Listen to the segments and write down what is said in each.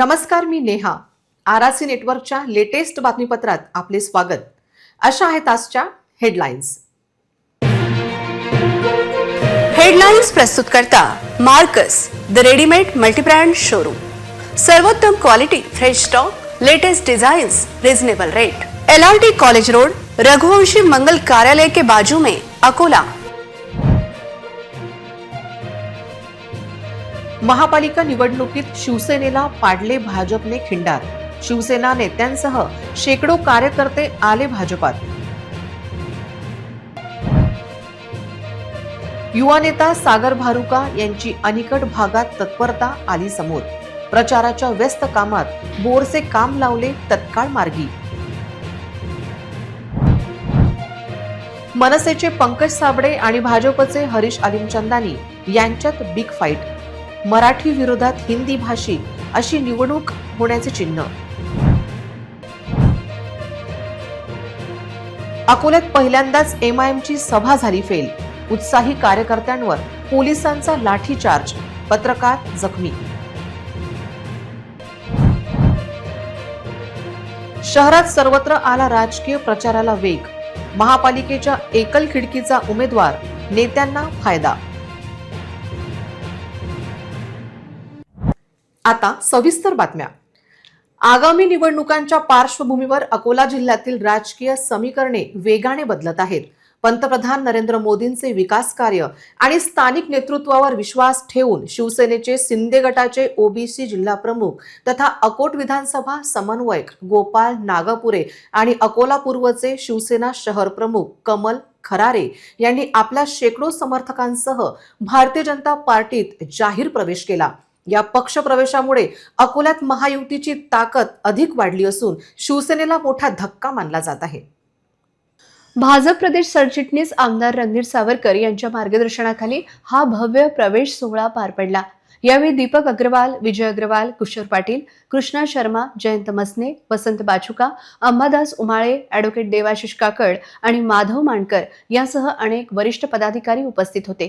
नमस्कार, मी नेहा. आरआरसी नेटवर्कच्या लेटेस्ट बातमीपत्रात आपले स्वागत. अशा आहेत आजच्या हेडलाईन्स. हेडलाईन्स प्रस्तुत करता Marcus the readymade multibrand showroom. सर्वोत्तम quality, fresh stock, latest designs, reasonable rate. LRT college road, Raghuvanshi मंगल कार्यालय के बाजू में, अकोला. महापालिका निवडणुकीत शिवसेनेला पाडले भाजपने खिंडार. शिवसेना नेत्यांसह शेकडो कार्यकर्ते आले भाजपात. युवा नेता सागर भारुका यांची अनिकट भागात तत्परता आली समोर. प्रचाराच्या व्यस्त कामात बोरचे काम लावले तत्काळ मार्गी. मनसेचे पंकज साबळे आणि भाजपचे हरीश आलिमचंदानी यांच्यात बिग फाईट. मराठी विरोधात हिंदी भाषिक अशी निवडणूक होण्याचे चिन्ह. अकोल्यात पहिल्यांदाच MIMची सभा झाली फेल. उत्साही कार्यकर्त्यांवर पोलिसांचा लाठीचार्ज, पत्रकार जखमी. शहरात सर्वत्र आला राजकीय प्रचाराला वेग. महापालिकेच्या एकल खिडकीचा उमेदवार, नेत्यांना फायदा. आता सविस्तर बातम्या. आगामी निवडणुकांच्या पार्श्वभूमीवर अकोला जिल्ह्यातील राजकीय समीकरणे वेगाने बदलत आहेत. पंतप्रधान नरेंद्र मोदींचे विकास कार्य आणि स्थानिक नेतृत्वावर विश्वास ठेवून शिवसेनेचे शिंदे गटाचे OBC जिल्हा प्रमुख तथा अकोट विधानसभा समन्वयक गोपाल नागापुरे आणि अकोला पूर्वचे शिवसेना शहर प्रमुख कमल खरारे यांनी आपल्या शेकडो समर्थकांसह भारतीय जनता पार्टीत जाहीर प्रवेश केला. या पक्ष प्रवेशामुळे अकोल्यात महायुतीची ताकद अधिक वाढली असून शिवसेनेला मोठा धक्का मानला जात आहे. भाजप प्रदेश सरचिटणीस आमदार रणधीर सावरकर यांच्या मार्गदर्शनाखाली हा भव्य प्रवेश सोहळा पार पडला. यावेळी दीपक अग्रवाल, विजय अग्रवाल, किशोर पाटील, कृष्णा शर्मा, जयंत मसने, वसंत बाचुका, अंबादास उमाळे, ॲडव्होकेट देवाशिष काकड आणि माधव मांडकर यांसह अनेक वरिष्ठ पदाधिकारी उपस्थित होते.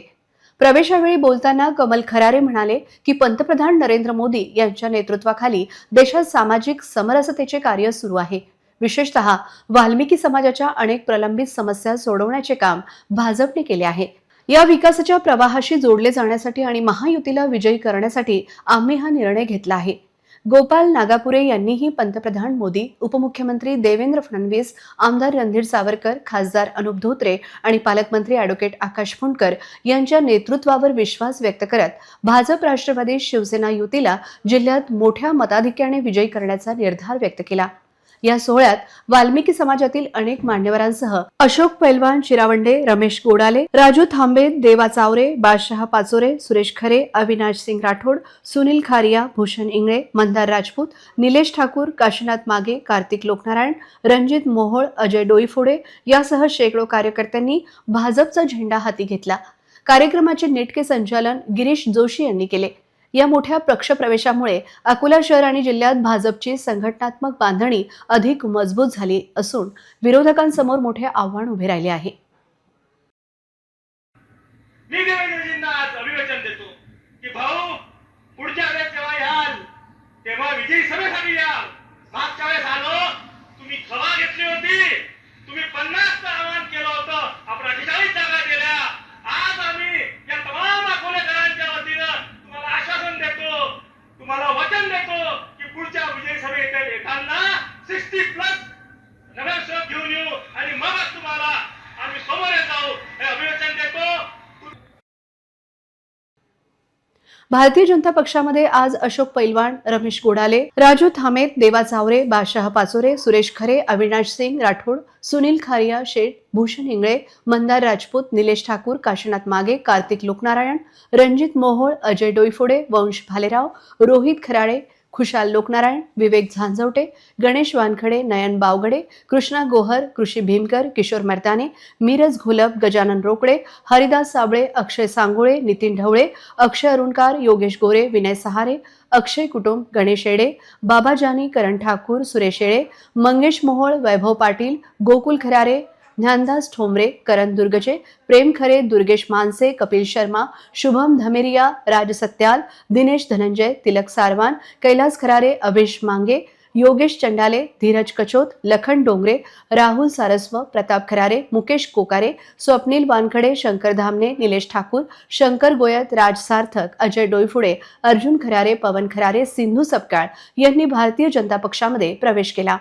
प्रवेशावेळी बोलताना कमल खरारे म्हणाले की पंतप्रधान नरेंद्र मोदी यांच्या नेतृत्वाखाली देशात सामाजिक समरसतेचे कार्य सुरू आहे. विशेषतः वाल्मिकी समाजाच्या अनेक प्रलंबित समस्या सोडवण्याचे काम भाजपने केले आहे. या विकासाच्या प्रवाहाशी जोडले जाण्यासाठी आणि महायुतीला विजयी करण्यासाठी आम्ही हा निर्णय घेतला आहे. गोपाल नागापुरे यांनीही पंतप्रधान मोदी, उपमुख्यमंत्री देवेंद्र फडणवीस, आमदार रणधीर सावरकर, खासदार अनुप धोत्रे आणि पालकमंत्री ॲडव्होकेट आकाश फुंडकर यांच्या नेतृत्वावर विश्वास व्यक्त करत भाजप राष्ट्रवादी शिवसेना युतीला जिल्ह्यात मोठ्या मताधिक्याने विजयी करण्याचा निर्धार व्यक्त केला. या सोहळ्यात वाल्मिकी समाजातील अनेक मान्यवरांसह अशोक पैलवान चिरावंडे, रमेश गोडाले, राजू थांबे, देवा चावरे, बादशाह पाचोरे, सुरेश खरे, अविनाश सिंग राठोड, सुनील खारिया, भूषण इंगळे, मंदार राजपूत, निलेश ठाकूर, काशीनाथ मागे, कार्तिक लोकनारायण, रणजित मोहोळ, अजय डोईफोडे यासह शेकडो कार्यकर्त्यांनी भाजपचा झेंडा हाती घेतला. कार्यक्रमाचे नेटके संचालन गिरीश जोशी यांनी केले. या मोठ्या पक्ष प्रवेशामुळे अकोला शहर आणि जिल्ह्यात भाजपची संघटनात्मक बांधणी अधिक मजबूत झाली असून विरोधकांसमोर मोठे आव्हान उभे राहिले आहे. मी देवेंद्रजींना आज अभिवादन देतो की भाऊ, पुढच्या वेळेस जेव्हा याल तेव्हा विजयी सभेसाठी याल. मागच्या वेळेस आलो, तुम्ही सभा घेतली होती, तुम्ही 50चं आवाहन केलं होतं, आपण 48 जागा दिल्या. आज आम्ही या तमाम अकोलेकरांच्या वतीनं तुम्हाला आश्वासन देतो, तुम्हाला वचन देतो की पुढच्या विजयी सभेत येताना 60+ नगरसेवक घेऊन येऊ आणि मगच तुम्हाला आम्ही समोर जाऊ हे अभिवचन देतो. भारतीय जनता पक्षामध्ये आज अशोक पैलवान, रमेश गोडाले, राजू थामेत, देवा चावरे, बादशाह पाचोरे, सुरेश खरे, अविनाश सिंग राठोड, सुनील खारिया शेठ, भूषण इंगळे, मंदार राजपूत, निलेश ठाकूर, काशीनाथ मागे, कार्तिक लोकनारायण, रणजित मोहोळ, अजय डोईफोडे, वंश भालेराव, रोहित खराडे, खुशाल लोकनारायण, विवेक झांझवटे, गणेश वानखडे, नयन बावगडे, कृष्णा गोहर, कृषी भीमकर, किशोर मर्दाने, मिरज घोलप, गजानन रोकडे, हरिदास साबळे, अक्षय सांगोळे, नितीन ढवळे, अक्षय अरुणकार, योगेश गोरे, विनय सहारे, अक्षय कुटुंब, गणेश येडे, बाबा जानी, करण ठाकूर, सुरेश येळे, मंगेश मोहोळ, वैभव पाटील, गोकुल खरारे, ज्ञानदास ठोंबरे, करण दुर्गजे, प्रेम खरे, दुर्गेश मानसे, कपिल शर्मा, शुभम धमेरिया, राज सत्याल, दिनेश धनंजय, तिलक सारवान, कैलास खरारे, अभिष मांगे, योगेश चंडाले, धीरज कचोत, लखन डोंगरे, राहुल सारस्व, प्रताप खरारे, मुकेश कोकारे, स्वप्नील वानखडे, शंकर धामणे, निलेश ठाकूर, शंकर गोयत, राज सार्थक, अजय डोईफुडे, अर्जुन खरारे, पवन खरारे, सिंधू सपकाळ यांनी भारतीय जनता पक्षामध्ये प्रवेश केला.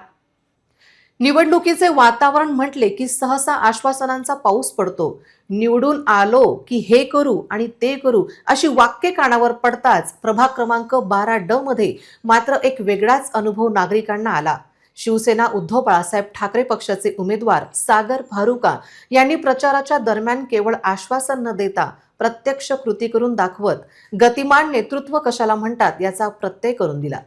निवडणुकीचे वातावरण म्हटले की सहसा आश्वासनांचा पाऊस पडतो. निवडून आलो की हे करू आणि ते करू अशी वाक्ये कानावर पडताच प्रभाग क्रमांक 12D मध्ये मात्र एक वेगळाच अनुभव नागरिकांना आला. शिवसेना उद्धव बाळासाहेब ठाकरे पक्षाचे उमेदवार सागर भारुका यांनी प्रचाराच्या दरम्यान केवळ आश्वासन न देता प्रत्यक्ष कृती करून दाखवत गतिमान नेतृत्व कशाला म्हणतात याचा प्रत्यय करून दिला.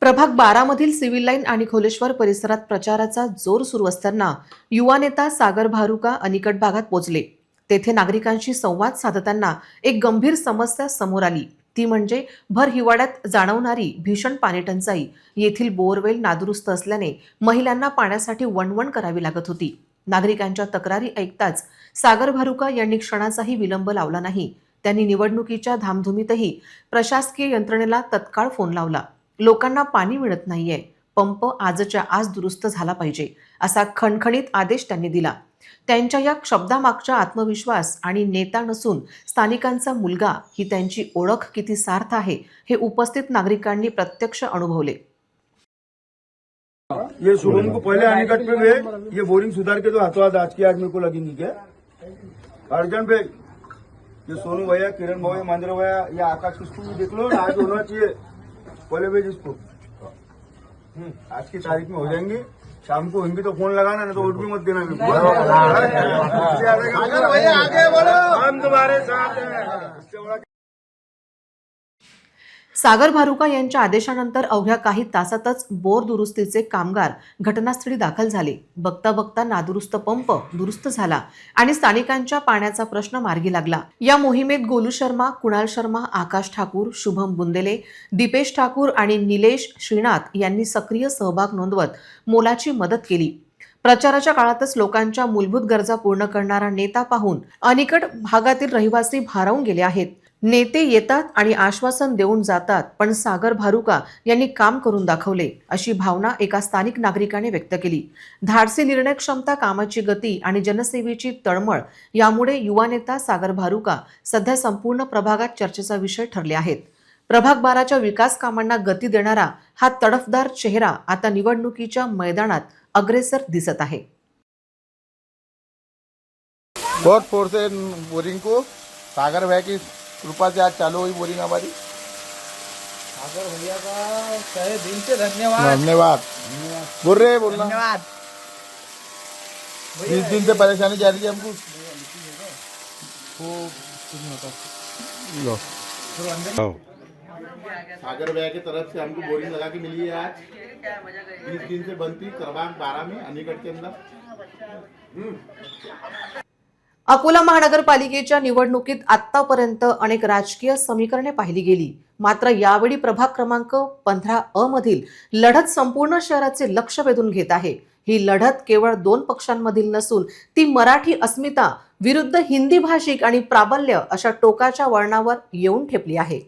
प्रभाग 12 मधील सिव्हिल लाईन आणि खोलेश्वर परिसरात प्रचाराचा जोर सुरू असताना युवा नेता सागर भारुका अनिकट भागात पोहोचले. तेथे नागरिकांशी संवाद साधताना एक गंभीर समस्या समोर आली. ती म्हणजे भर हिवाळ्यात जाणवणारी भीषण पाणीटंचाई. येथील बोअरवेल नादुरुस्त असल्याने महिलांना पाण्यासाठी वणवण करावी लागत होती. नागरिकांच्या तक्रारी ऐकताच सागर भारुका यांनी क्षणाचाही विलंब लावला नाही. त्यांनी निवडणुकीच्या धामधुमीतही प्रशासकीय यंत्रणेला तत्काळ फोन लावला. लोकांना पाणी मिळत नाहीये, पंप आजच्या आज दुरुस्त झाला पाहिजे असा खणखणीत आदेश त्यांनी दिला. त्यांच्या या शब्दामागचा आत्मविश्वास आणि नेता नसून स्थानिकांचा मुलगा ही त्यांची ओळख किती सार्थ आहे हे उपस्थित नागरिकांनी प्रत्यक्ष अनुभवले. ये शुभम को पहले अनिकट पे गए, ये बोरिंग सुधार के जो हाथों हाथ आज की आग मेरे को लगेंगी क्या अर्जन पे ये सोनू भैया, किरण भैया, मंदिर भैया, ये आकाश किसको भी देख लो आज होना चाहिए. पहले भेज इसको. आज की तारीख में हो जाएंगी. शाम को होंगी तो फोन लगाना, नहीं तो वोट भी मत देना. आगे बोलो, हम तुम्हारे साथ हैं. सागर भारुका यांच्या आदेशानंतर अवघ्या काही तासातच बोर दुरुस्तीचे कामगार घटनास्थळी दाखल झाले. बघता बघता नादुरुस्त पंप दुरुस्त झाला आणि स्थानिकांच्या पाण्याचा प्रश्न मार्गी लागला. या मोहिमेत गोलू शर्मा, कुणाल शर्मा, आकाश ठाकूर, शुभम बुंदेले, दीपेश ठाकूर आणि निलेश श्रीनाथ यांनी सक्रिय सहभाग नोंदवत मोलाची मदत केली. प्रचाराच्या काळातच लोकांच्या मूलभूत गरजा पूर्ण करणारा नेता पाहून अनिकट भागातील रहिवासी भारावून गेले आहेत. नेते येतात आणि आश्वासन देऊन जातात, पण सागर भारुका यांनी काम करून दाखवले अशी भावना एका स्थानिक नागरिकाने व्यक्त केली. धाडसी निर्णय क्षमता, कामाची गती आणि जनसेवेची तळमळ यामुळे युवा नेता सागर भारुका सध्या संपूर्ण प्रभागात चर्चेचा विषय ठरले आहेत. प्रभाग 12च्या विकास कामांना गती देणारा हा तडफदार चेहरा आता निवडणुकीच्या मैदानात अग्रेसर दिसत आहे. बहुत फोर से बोरिंग को सागर भैया की कृपा से आज चालू हुई बोरिंग हमारी. सागर भैया का तहे दिल से धन्यवाद. धन्यवाद. बोल रहे बोलना. धन्यवाद. 20 दिन से परेशानी जा रही है हमको. लो. सागर भैया की तरफ से हमको बोरिंग लगा के मिली है आज. 20 दिन से बनती प्रभाग 12 में अनिकट के अंदर. अकोला महानगरपालिकेच्या निवडणुकीत आतापर्यंत अनेक राजकीय समीकरणे पाहिली गेली. मात्र यावेळी प्रभाग क्रमांक 15A मधील लढत संपूर्ण शहराचे लक्ष वेधून घेत आहे. ही लढत केवळ 2 पक्षांमधील नसून ती मराठी अस्मिता विरुद्ध हिंदी भाषिक आणि प्राबल्य अशा टोकाच्या वळणावर येऊन ठेपली आहे.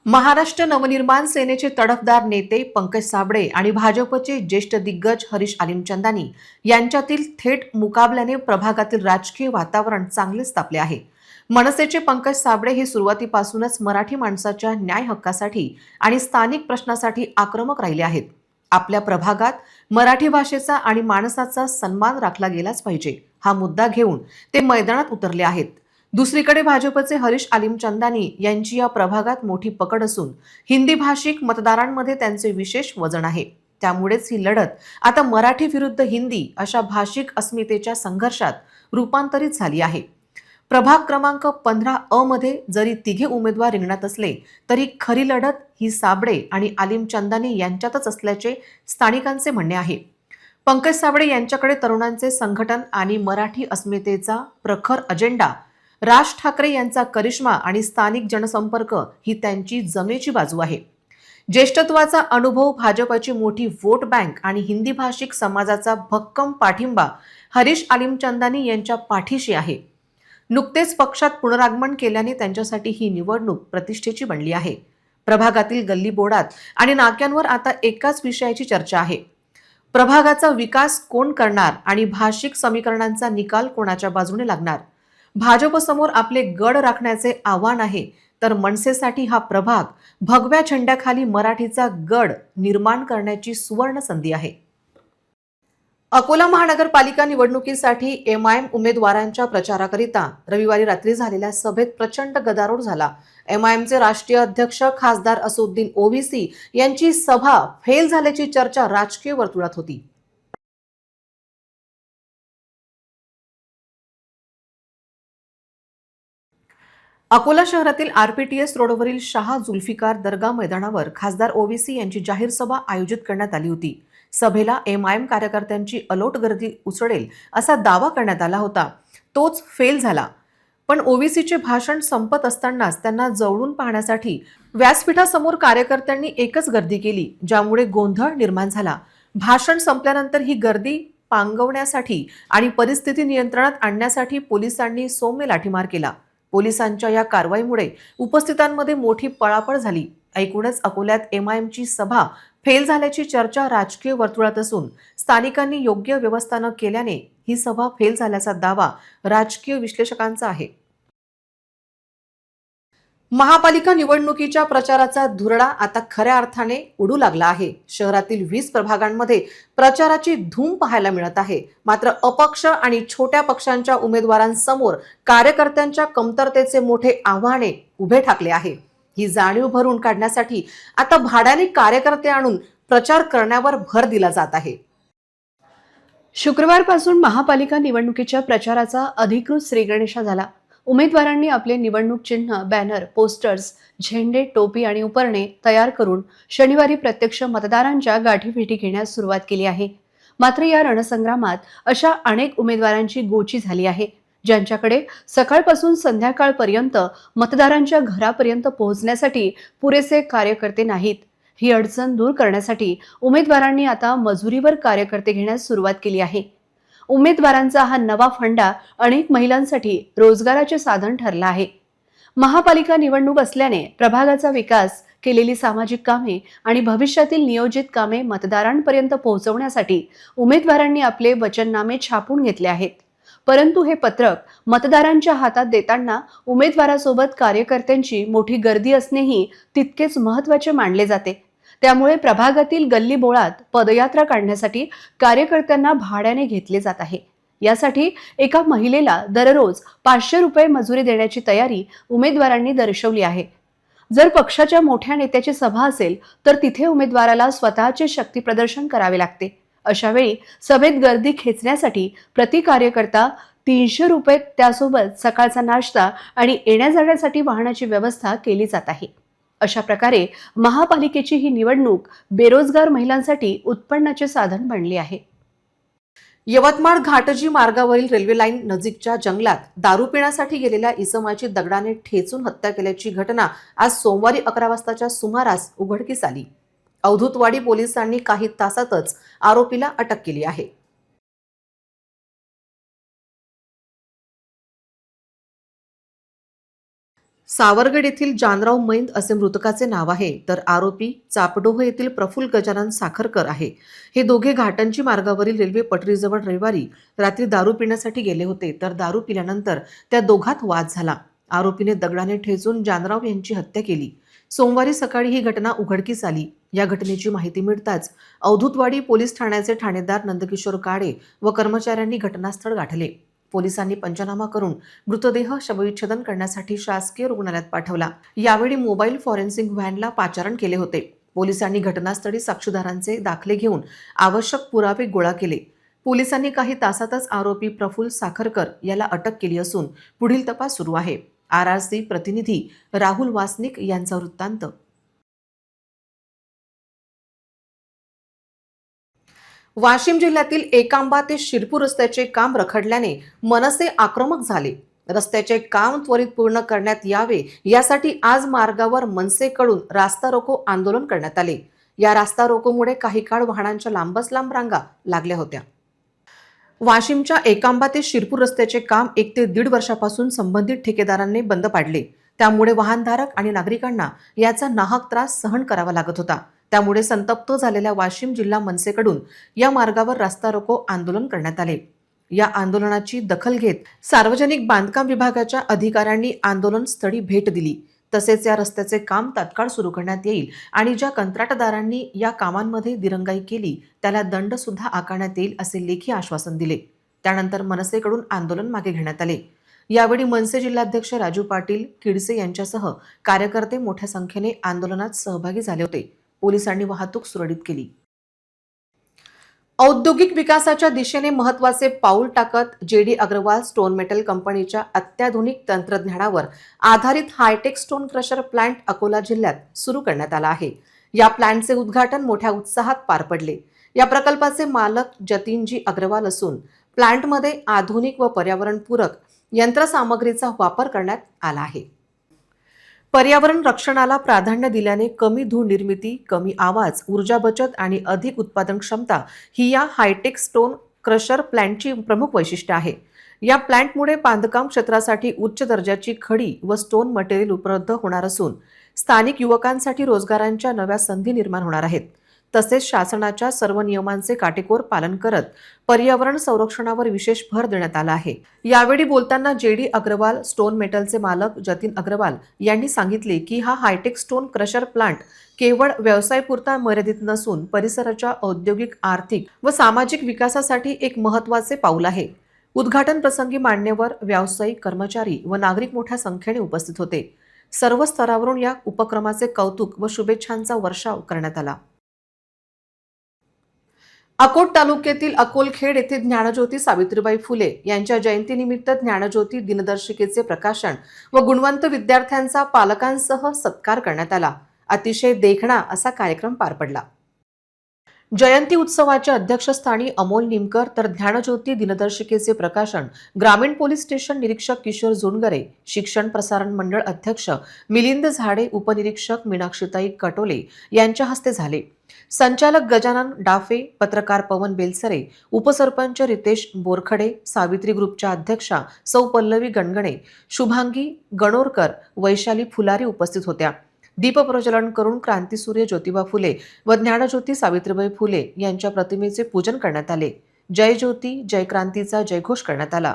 महाराष्ट्र नवनिर्माण सेनेचे तडफदार नेते पंकज साबळे आणि भाजपचे ज्येष्ठ दिग्गज हरीश आलिमचंदानी यांच्यातील थेट मुकाबल्याने प्रभागातील राजकीय वातावरण चांगलेच तापले आहे. मनसेचे पंकज साबळे हे सुरुवातीपासूनच मराठी माणसाच्या न्याय हक्कासाठी आणि स्थानिक प्रश्नासाठी आक्रमक राहिले आहेत. आपल्या प्रभागात मराठी भाषेचा आणि माणसाचा सन्मान राखला गेलाच पाहिजे हा मुद्दा घेऊन ते मैदानात उतरले आहेत. दुसरीकडे भाजपचे हरीश आलिमचंदानी यांची या प्रभागात मोठी पकड असून हिंदी भाषिक मतदारांमध्ये त्यांचे विशेष वजन आहे. त्यामुळेच ही लढत आता मराठी विरुद्ध हिंदी अशा भाषिक अस्मितेच्या संघर्षात रूपांतरित झाली आहे. प्रभाग क्रमांक 15A मध्ये जरी तिघे उमेदवार रिंगणात असले तरी खरी लढत ही साबळे आणि आलिमचंदानी यांच्यातच असल्याचे स्थानिकांचे म्हणणे आहे. पंकज साबळे यांच्याकडे तरुणांचे संघटन आणि मराठी अस्मितेचा प्रखर अजेंडा, राज ठाकरे यांचा करिश्मा आणि स्थानिक जनसंपर्क ही त्यांची जमेची बाजू आहे. ज्येष्ठत्वाचा अनुभव, भाजपची मोठी वोट बँक आणि हिंदी भाषिक समाजाचा भक्कम पाठिंबा हरीश आलिमचंदानी यांच्या पाठीशी आहे. नुकतेच पक्षात पुनरागमन केल्याने त्यांच्यासाठी ही निवडणूक प्रतिष्ठेची बनली आहे. प्रभागातील गल्लीबोळात आणि नाक्यांवर आता एकाच विषयाची चर्चा आहे. प्रभागाचा विकास कोण करणार आणि भाषिक समीकरणांचा निकाल कोणाच्या बाजूने लागणार? भाजपसमोर आपले गड राखण्याचे आव्हान आहे, तर मनसेसाठी हा प्रभाग भगव्या झेंड्याखाली मराठीचा गड निर्माण करण्याची सुवर्ण संधी आहे. अकोला महानगरपालिका निवडणुकीसाठी एमआयएम उमेदवारांच्या प्रचाराकरिता रविवारी रात्री झालेल्या सभेत प्रचंड गदारोळ झाला. एमआयएमचे राष्ट्रीय अध्यक्ष खासदार असदुद्दीन ओवेसी यांची सभा फेल झाल्याची चर्चा राजकीय वर्तुळात होती. अकोला शहरातील आरपीटीएस रोडवरील शाह जुल्फिकार दर्गा मैदानावर खासदार ओवेसी यांची जाहीर सभा आयोजित करण्यात आली होती. सभेला एमआयएम कार्यकर्त्यांची अलोट गर्दी उसळेल असा दावा करण्यात आला होता. तोच फेल झाला. पण ओवेसीचे भाषण संपत असतानाच त्यांना जवळून पाहण्यासाठी व्यासपीठासमोर कार्यकर्त्यांनी एकच गर्दी केली, ज्यामुळे गोंधळ निर्माण झाला. भाषण संपल्यानंतर ही गर्दी पांगवण्यासाठी आणि परिस्थिती नियंत्रणात आणण्यासाठी पोलिसांनी सौम्य लाठीमार केला. पोलिसांच्या या कारवाईमुळे उपस्थितांमध्ये मोठी पळापळ झाली. एकूणच अकोल्यात एमआयएमची सभा फेल झाल्याची चर्चा राजकीय वर्तुळात असून स्थानिकांनी योग्य व्यवस्था न केल्याने ही सभा फेल झाल्याचा दावा राजकीय विश्लेषकांचा आहे. महापालिका निवडणुकीच्या प्रचाराचा धुरळा आता खऱ्या अर्थाने उडू लागला आहे. शहरातील 20 प्रभागांमध्ये प्रचाराची धूम पाहायला मिळत आहे. मात्र अपक्ष आणि छोट्या पक्षांच्या उमेदवारांसमोर कार्यकर्त्यांच्या कमतरतेचे मोठे आव्हाने उभे ठाकले आहे. ही जाणीव भरून काढण्यासाठी आता भाड्याने कार्यकर्ते आणून प्रचार करण्यावर भर दिला जात आहे. शुक्रवारपासून महापालिका निवडणुकीच्या प्रचाराचा अधिकृत श्रीगणेशा झाला. उमेदवारांनी आपले निवडणूक चिन्ह, बॅनर, पोस्टर्स, झेंडे, टोपी आणि उपरणे तयार करून शनिवारी प्रत्यक्ष मतदारांच्या गाठीभेटी घेण्यास सुरुवात केली आहे. मात्र या रणसंग्रामात अशा अनेक उमेदवारांची गोची झाली आहे, ज्यांच्याकडे सकाळपासून संध्याकाळपर्यंत मतदारांच्या घरापर्यंत पोहोचण्यासाठी पुरेसे कार्यकर्ते नाहीत. ही अडचण दूर करण्यासाठी उमेदवारांनी आता मजुरीवर कार्यकर्ते घेण्यास सुरुवात केली आहे. उमेदवारांचा हा नवा फंडा अनेक महिलांसाठी रोजगाराचे साधन ठरला आहे. महापालिका निवडणूक असल्याने प्रभागाचा विकास, केलेली सामाजिक कामे आणि भविष्यातील नियोजित कामे मतदारांपर्यंत पोहोचवण्यासाठी उमेदवारांनी आपले वचननामे छापून घेतले आहेत. परंतु हे पत्रक मतदारांच्या हातात देताना उमेदवारासोबत कार्यकर्त्यांची मोठी गर्दी असणेही तितकेच महत्त्वाचे मानले जाते. त्यामुळे प्रभागातील गल्लीबोळात पदयात्रा काढण्यासाठी कार्यकर्त्यांना भाड्याने घेतले जात आहे. यासाठी एका महिलेला दररोज 500 रुपये मजुरी देण्याची तयारी उमेदवारांनी दर्शवली आहे. जर पक्षाच्या मोठ्या नेत्याची सभा असेल तर तिथे उमेदवाराला स्वतःचे शक्ती प्रदर्शन करावे लागते. अशा वेळी सभेत गर्दी खेचण्यासाठी प्रति कार्यकर्ता 300 रुपये, त्यासोबत सकाळचा नाश्ता आणि येण्या जाण्यासाठी वाहनाची व्यवस्था केली जात आहे. अशा प्रकारे महापालिकेची ही निवडणूक बेरोजगार महिलांसाठी उत्पन्नाचे साधन बनली आहे. यवतमाळ घाटजी मार्गावरील रेल्वे लाईन नजीकच्या जंगलात दारू पिण्यासाठी गेलेल्या इसमाची दगडाने ठेचून हत्या केल्याची घटना आज सोमवारी 11 वाजताच्या सुमारास उघडकीस आली. अवधूतवाडी पोलिसांनी काही तासातच आरोपीला अटक केली आहे. सावरगड येथील जानराव मैंद असे मृतकाचे नाव आहे, तर आरोपी चापडोह येथील प्रफुल्ल गजानन साखरकर आहे. हे दोघे घाटंजी मार्गावरील रेल्वे पटरीजवळ रविवारी रात्री दारू पिण्यासाठी गेले होते, तर दारू पिल्यानंतर त्या दोघात वाद झाला. आरोपीने दगडाने ठेचून जानराव यांची हत्या केली. सोमवारी सकाळी ही घटना उघडकीस आली. या घटनेची माहिती मिळताच अवधूतवाडी पोलीस ठाण्याचे ठाणेदार नंदकिशोर काळे व कर्मचाऱ्यांनी घटनास्थळ गाठले. पोलिसांनी पंचनामा करून मृतदेह शवविच्छेदन करण्यासाठी शासकीय रुग्णालयात पाठवला. यावेळी मोबाईल फॉरेन्सिक व्हॅनला पाचारण केले होते. पोलिसांनी घटनास्थळी साक्षीदारांचे दाखले घेऊन आवश्यक पुरावे गोळा केले. पोलिसांनी काही तासातच आरोपी प्रफुल्ल साखरकर याला अटक केली असून पुढील तपास सुरू आहे. RRC प्रतिनिधी राहुल वासनिक यांचा वृत्तांत. वाशिम जिल्ह्यातील एकांबा ते शिरपूर रस्त्याचे काम रखडल्याने मनसे आक्रमक झाले. रस्त्याचे काम त्वरित पूर्ण करण्यात यावे यासाठी आज मार्गावर मनसेकडून रास्ता रोको आंदोलन करण्यात आले। या रास्ता रोकोमुळे काही काळ वाहनांच्या लांबच लांब रांगा लागल्या होत्या। वाशिमच्या एकांबा ते शिरपूर रस्त्याचे काम 1 ते 1.5 वर्षापासून संबंधित ठेकेदारांनी बंद पाडले। त्यामुळे वाहनधारक आणि नागरिकांना याचा नाहक त्रास सहन करावा लागत होता। त्यामुळे संतप्त झालेल्या वाशिम जिल्हा मनसेकडून या मार्गावर रास्ता रोको आंदोलन करण्यात आले। या आंदोलनाची दखल घेत सार्वजनिक बांधकाम विभागाच्या अधिकाऱ्यांनी आंदोलन स्थळी भेट दिली। तसेच या रस्त्याचे काम तात्काळ सुरू करण्यात येईल आणि ज्या कंत्राटदारांनी या कामांमध्ये दिरंगाई केली त्याला दंड सुद्धा आकारण्यात येईल असे लेखी आश्वासन दिले। त्यानंतर मनसेकडून आंदोलन मागे घेण्यात आले। यावेळी मनसे जिल्हाध्यक्ष राजू पाटील किडसे यांच्यासह कार्यकर्ते मोठ्या संख्येने आंदोलनात सहभागी झाले होते। पोलिसांनी वाहतूक सुरळीत केली। औद्योगिक विकासाच्या दिशेने महत्त्वाचे पाऊल टाकत JD अग्रवाल स्टोन मेटल कंपनीच्या अत्याधुनिक तंत्रज्ञानावर आधारित high tech stone crusher plant Akola जिल्ह्यात सुरू करण्यात आला आहे। या प्लांटचे उद्घाटन मोठ्या उत्साहात पार पडले। या प्रकल्पाचे मालक जतीनजी अग्रवाल असून प्लांटमध्ये आधुनिक व पर्यावरणपूरक यंत्रसामग्रीचा वापर करण्यात आला आहे। पर्यावरण रक्षणाला प्राधान्य दिल्याने कमी धूळ निर्मिती, कमी आवाज, ऊर्जा बचत आणि अधिक उत्पादन क्षमता ही या हायटेक स्टोन क्रशर प्लांटची प्रमुख वैशिष्ट्ये आहे। या प्लांटमुळे बांधकाम क्षेत्रासाठी उच्च दर्जाची खडी व स्टोन मटेरियल उपलब्ध होणार असून स्थानिक युवकांसाठी रोजगारांच्या नव्या संधी निर्माण होणार आहेत। तसेच शासनाच्या सर्व नियमांचे काटेकोर पालन करत पर्यावरण संरक्षणावर विशेष भर देण्यात आला आहे। यावेळी बोलताना JD अग्रवाल स्टोन मेटलचे मालक जतीन अग्रवाल यांनी सांगितले की हा हायटेक स्टोन क्रशर प्लांट केवळ व्यवसायापुरता मर्यादित नसून परिसराच्या औद्योगिक, आर्थिक व सामाजिक विकासासाठी एक महत्त्वाचे पाऊल आहे। उद्घाटन प्रसंगी मान्यवर, व्यावसायिक, कर्मचारी व नागरिक मोठ्या संख्येने उपस्थित होते। सर्व स्तरावरून या उपक्रमाचे कौतुक व शुभेच्छांचा वर्षाव करण्यात आला। अकोट तालुक्यातील अकोलखेड येथे ज्ञानज्योती सावित्रीबाई फुले यांच्या जयंतीनिमित्त ज्ञानज्योती दिनदर्शिकेचे प्रकाशन व गुणवंत विद्यार्थ्यांचा पालकांसह सत्कार करण्यात आला। अतिशय देखणा असा कार्यक्रम पार पडला। जयंती उत्सवाच्या अध्यक्षस्थानी अमोल निमकर तर ज्ञानज्योती दिनदर्शिकेचे प्रकाशन ग्रामीण पोलीस स्टेशन निरीक्षक किशोर जोनगरे, शिक्षण प्रसारण मंडळ अध्यक्ष मिलिंद झाडे, उपनिरीक्षक मीनाक्षीताई कटोले यांच्या हस्ते झाले। संचालक गजानन डाफे, पत्रकार पवन बेलसरे, उपसरपंच रितेश बोरखडे, सावित्री ग्रुपच्या अध्यक्षा सौ पल्लवी गणगणे, शुभांगी गणोरकर, वैशाली फुलारी उपस्थित होत्या। दीप प्रज्वलन करून क्रांतीसूर्य ज्योतिबा फुले व ज्ञानज्योती सावित्रीबाई फुले यांच्या प्रतिमेचे पूजन करण्यात आले। जय ज्योती जय क्रांतीचा जयघोष करण्यात आला।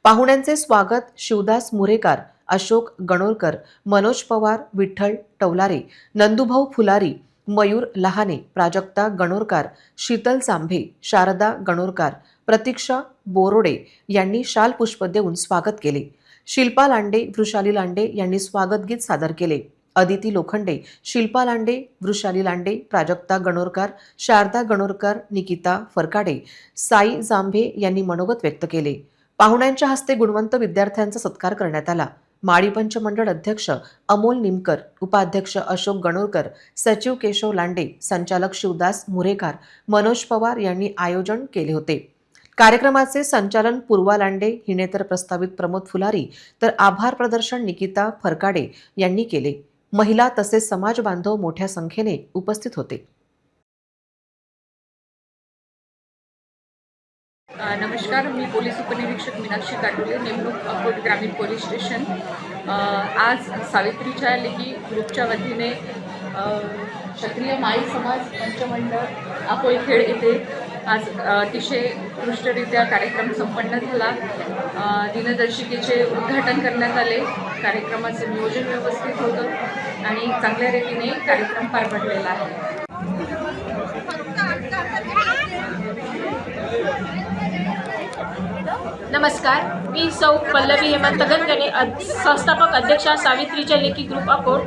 पाहुण्यांचे स्वागत शिवदास मुरेकर, अशोक गणोरकर, मनोज पवार, विठ्ठल टवलारे, नंदुभाऊ फुलारी, मयूर लहाने, प्राजक्ता गणोरकर, शीतल चांभे, शारदा गणोरकर, प्रतीक्षा बोरोडे यांनी शाल पुष्प देऊन स्वागत केले। शिल्पा लांडे, वृषाली लांडे यांनी स्वागत गीत सादर केले। अदिती लोखंडे, शिल्पा लांडे, वृषाली लांडे, प्राजक्ता गणोरकर, शारदा गणोरकर, निकिता फरकाडे, साई जांभे यांनी मनोगत व्यक्त केले। पाहुण्यांच्या हस्ते गुणवंत विद्यार्थ्यांचा सत्कार करण्यात आला। माळी पंच मंडळ अध्यक्ष अमोल निमकर, उपाध्यक्ष अशोक गणोरकर, सचिव केशव लांडे, संचालक शिवदास मुरेकर, मनोज पवार यांनी आयोजन केले होते। कार्यक्रमाचे संचालन पूर्वा लांडे हिने तर प्रस्तावित प्रमोद फुलारी तर आभार प्रदर्शन निकिता फरकाडे यांनी केले। महिला तसेच समाज बांधव मोठ्या संख्येने उपस्थित होते। नमस्कार, मी पोलीस उपनिरीक्षक मीनाक्षी काटोले, नेमणूक अकोट ग्रामीण पोलीस स्टेशन। आज सावित्रीच्या लेखी ग्रुपच्या वतीने क्षत्रिय माई समाज पंचमंडळ अकोलखेड येथे आज अतिशय उत्कृष्टरित्या कार्यक्रम संपन्न झाला। दिनदर्शिकेचे उद्घाटन करण्यात आले। कार्यक्रमाचे नियोजन व्यवस्थित होतं आणि चांगल्या रीतीने कार्यक्रम पार पडलेला आहे। नमस्कार, मी सौ पल्लवी हेमंत गणगणे, संस्थापक अध्यक्षा सावित्रीच्या लेखी ग्रुप अकोट।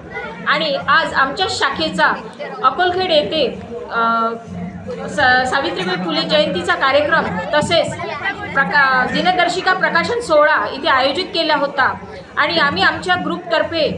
आणि आज आमच्या शाखेचा अकोलखेड येथे सावित्रीबाई फुले जयंतीचा कार्यक्रम तसेच दिनदर्शिका प्रकाशन सोहळा इथे आयोजित केला होता। आणि आम्ही आमच्या ग्रुपतर्फे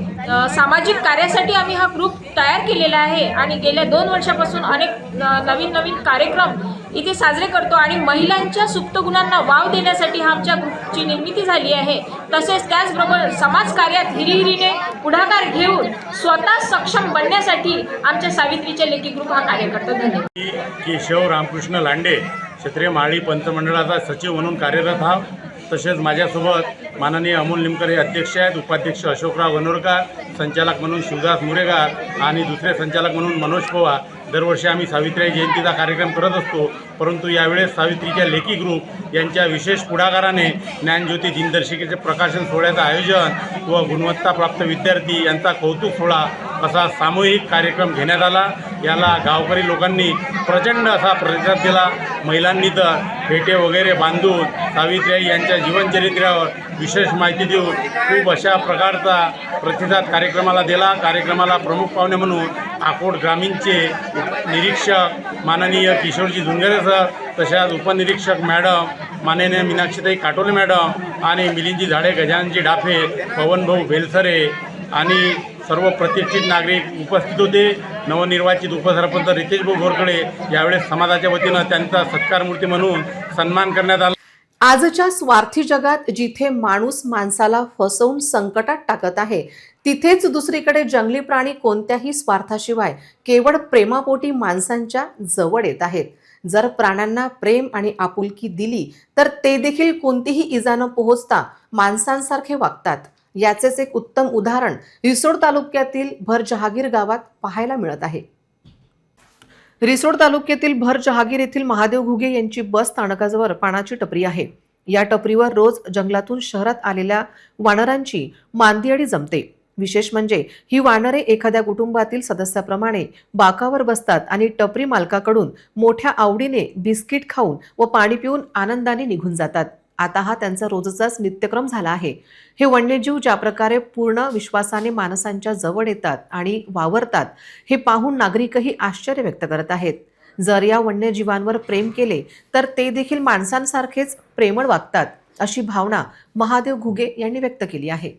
सामाजिक कार्यासाठी आम्ही हा ग्रुप तयार केलेला आहे आणि गेल्या 2 वर्षापासून अनेक नवीन कार्यक्रम इथे साजरे करतो आणि महिलांच्या सुप्त गुणांना वाव देण्यासाठी हा आमच्या ग्रुपची निर्मिती झाली आहे. तसेच त्याचबरोबर समाजकार्यात हिरिहिरीने पुढाकार घेऊन स्वतः सक्षम बनण्यासाठी आमच्या सावित्रीच्या लेकी ग्रुप हा कार्य करतो. धन्यवाद. मी केशव रामकृष्ण लांडे क्षत्रिय माळी पंचमंडळाचा सचिव म्हणून कार्यरत आहोत. तसेच माझ्यासोबत माननीय अमोल निमकर हे अध्यक्ष आहेत, उपाध्यक्ष अशोकराव गणोरकर, संचालक म्हणून शिवदास मुरेगार आणि दुसरे संचालक म्हणून मनोज पवार. दरवर्षी आम्ही सावित्रीबाई जयंतीचा कार्यक्रम करत असतो, परंतु यावेळेस सावित्रीच्या लेकी ग्रुप यांच्या विशेष पुढाकाराने ज्ञानज्योती दिनदर्शिकेचे प्रकाशन सोहळ्याचं आयोजन व गुणवत्ताप्राप्त विद्यार्थी यांचा कौतुक सोहळा असा सामूहिक कार्यक्रम घेण्यात आला. याला गावकरी लोकांनी प्रचंड असा प्रतिसाद दिला. महिलांनी तर फेटे वगैरे बांधून सावित्रीबाई यांच्या जीवनचरित्रावर विशेष माहिती देऊन खूप अशा प्रकारचा प्रतिसाद कार्यक्रमाला दिला. कार्यक्रमाला प्रमुख पाहुणे म्हणून अकोट ग्रामीणचे निरीक्षक माननीय किशोरजी झुंगरे सर, तशाच उपनिरीक्षक मॅडम माननीय मीनाक्षीताई काटोले मॅडम आणि मिलिंदजी झाडे, गजाननजी डाफे, पवनभाऊ बेलसरे आणि सर्व प्रतिष्ठित नागरिक उपस्थित होते. नवनिर्वाचित उपसरपंच रितेशभाऊ घोरकडे यावेळेस समाजाच्या वतीनं त्यांचा सत्कार मूर्ती म्हणून सन्मान करण्यात आला. आजच्या स्वार्थी जगात जिथे माणूस माणसाला फसवून संकटात टाकत आहे, तिथेच दुसरीकडे जंगली प्राणी कोणत्याही स्वार्थाशिवाय केवळ प्रेमापोटी माणसांच्या जवळ येत आहेत. जर प्राण्यांना प्रेम आणि आपुलकी दिली तर ते देखील कोणतीही इजा न पोहोचता माणसांसारखे वागतात. याचेच एक उत्तम उदाहरण रिसोड तालुक्यातील भर जहागीर गावात पाहायला मिळत आहे. रिसोड तालुक्यातील भर जहागीर येथील महादेव घुगे यांची बस स्थानकाजवळ पानाची टपरी आहे. या टपरीवर रोज जंगलातून शहरात आलेल्या वानरांची मांदियाळी जमते. विशेष म्हणजे ही वानरे एखाद्या कुटुंबातील सदस्याप्रमाणे बाकावर बसतात आणि टपरी मालकाकडून मोठ्या आवडीने बिस्किट खाऊन व पाणी पिऊन आनंदाने निघून जातात. आता हा त्यांचा रोजचाच नित्यक्रम झाला आहे. हे वन्यजीव ज्या प्रकारे पूर्ण विश्वासाने माणसांच्या जवळ येतात आणि वावरतात हे पाहून नागरिकही आश्चर्य व्यक्त करत आहेत. जर या वन्यजीवांवर प्रेम केले तर ते देखील माणसांसारखेच प्रेमळ वागतात, अशी भावना महादेव घुगे यांनी व्यक्त केली आहे.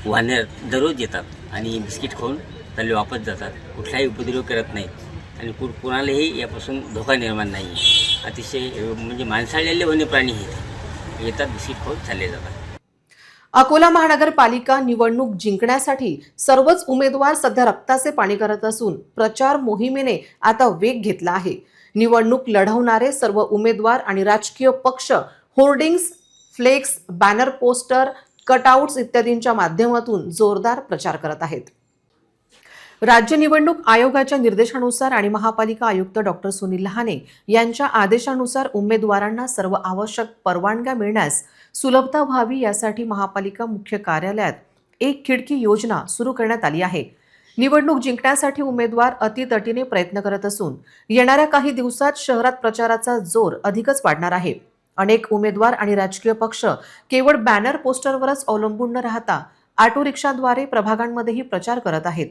वानर दररोज येतात आणि बिस्किट खाऊन त्याला वापस जातात. कुठलाही उपद्रव करत नाहीत आणि कुणालाही यापासून धोका निर्माण नाही. अतिशय म्हणजे माणसाळलेले वन्य प्राणी हे येतात, बिस्किट खाऊन चालले जातात. अकोला महानगरपालिका निवडणूक जिंकण्यासाठी सर्वच उमेदवार सध्या रक्ताचे पाणी करत असून प्रचार मोहिमेने आता वेग घेतला आहे. निवडणूक लढवणारे सर्व उमेदवार आणि राजकीय पक्ष hoardings, flex, banner, poster, cutouts इत्यादींच्या माध्यमातून जोरदार प्रचार करत आहेत. राज्य निवडणूक आयोगाच्या निर्देशानुसार आणि महापालिका आयुक्त डॉक्टर सुनील लहाने यांच्या आदेशानुसार उमेदवारांना सर्व आवश्यक परवानग्या मिळण्यास सुलभता व्हावी यासाठी महापालिका मुख्य कार्यालयात एक खिडकी योजना सुरू करण्यात आली आहे. निवडणूक जिंकण्यासाठी उमेदवार अतितटीने प्रयत्न करत असून येणाऱ्या काही दिवसात शहरात प्रचाराचा जोर अधिकच वाढणार आहे. अनेक उमेदवार आणि राजकीय पक्ष केवळ बॅनर पोस्टरवरच अवलंबून न राहता ऑटो रिक्षाद्वारे प्रभागांमध्येही प्रचार करत आहेत.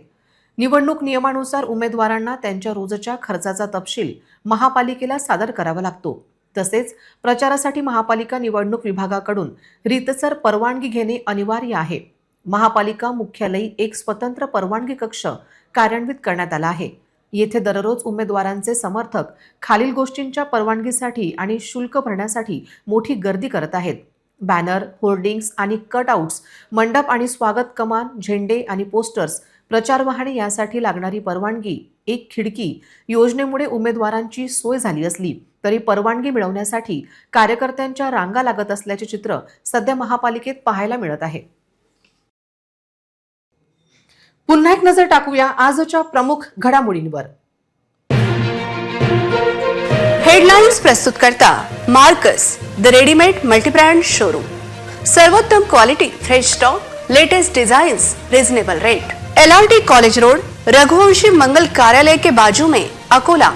निवडणूक नियमानुसार उमेदवारांना त्यांच्या रोजच्या खर्चाचा तपशील महापालिकेला सादर करावा लागतो. तसेच प्रचारासाठी महापालिका निवडणूक विभागाकडून रीतसर परवानगी घेणे अनिवार्य आहे. महापालिका मुख्यालयी एक स्वतंत्र परवानगी कक्ष कार्यान्वित करण्यात आला आहे. येथे दररोज उमेदवारांचे समर्थक खालील गोष्टींच्या परवानगीसाठी आणि शुल्क भरण्यासाठी मोठी गर्दी करत आहेत. बॅनर, होर्डिंग्स आणि कटआउट्स, मंडप आणि स्वागत कमान, झेंडे आणि पोस्टर्स, प्रचार वाहने यासाठी लागणारी परवानगी एक खिडकी योजनेमुळे उमेदवारांची सोय झाली असली तरी परवानगी मिळवण्यासाठी कार्यकर्त्यांच्या रांगा लागत असल्याचे चित्र सध्या महापालिकेत पाहायला मिळत आहे. पुन्हा एक नजर टाकूया आजच्या प्रमुख घडामोडींवर. हेडलाइन्स प्रस्तुत करता Marcus the readymade multibrand showroom. सर्वोत्तम quality, fresh stock, latest designs, reasonable rate. LRT college road, Raghuvanshi मंगल कार्यालय के बाजू में, अकोला.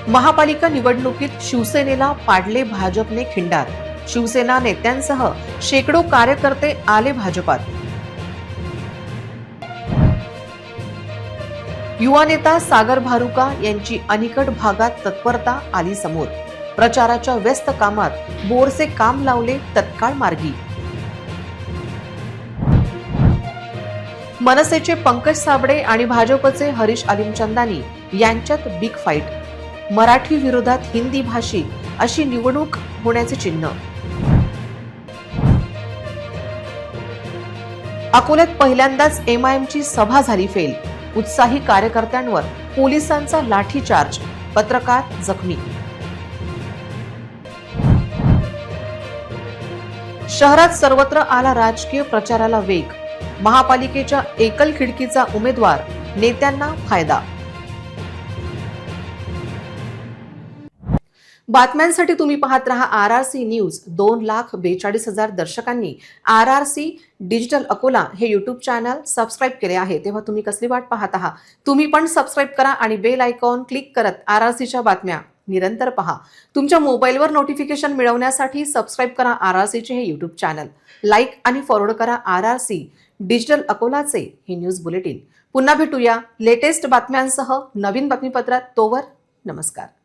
महापालिका निवडणुकीत शिवसेनेला पाडले भाजपने खिंडार. शिवसेना नेत्यांसह शेकडो कार्यकर्ते आले भाजपात. युवा नेता सागर भारुका यांची अनिकट भागात तत्परता आली समोर. प्रचाराच्या व्यस्त कामात बोरचे काम लावले तत्काळ मार्गी. मनसेचे पंकज साबळे आणि भाजपचे हरीश अलिमचंदानी यांच्यात बिग फाईट. मराठी विरोधात हिंदी भाषी अशी निवडणूक होण्याचे चिन्ह. अकोल्यात पहिल्यांदाच एमआयएमची सभा झाली फेल. उत्साही कार्यकर्त्यांवर पोलिसांचा लाठीचार्ज. पत्रकार जखमी. शहरात सर्वत्र आला राजकीय प्रचाराला वेग. महापालिकेच्या एकल खिडकीचा उमेदवार, नेत्यांना फायदा. बातम्यांसाठी तुम्ही पाहत रहा RRC news. 2,42,000 दर्शकांनी RRC digital Akola हे युट्यूब चॅनल सबस्क्राईब केले आहे. तेव्हा तुम्ही कसली वाट पाहत आहात? तुम्ही पण सबस्क्राईब करा आणि बेल आयकॉन क्लिक करत RRCच्या बातम्या निरंतर पहा. तुमच्या मोबाईलवर नोटिफिकेशन मिळवण्यासाठी सबस्क्राईब करा RRCचे हे युट्यूब चॅनल. लाईक आणि फॉरवर्ड करा RRC डिजिटल अकोलाचे हे न्यूज बुलेटिन. पुन्हा भेटूया लेटेस्ट बातम्यांसह नवीन बातमीपत्रात. तोवर नमस्कार.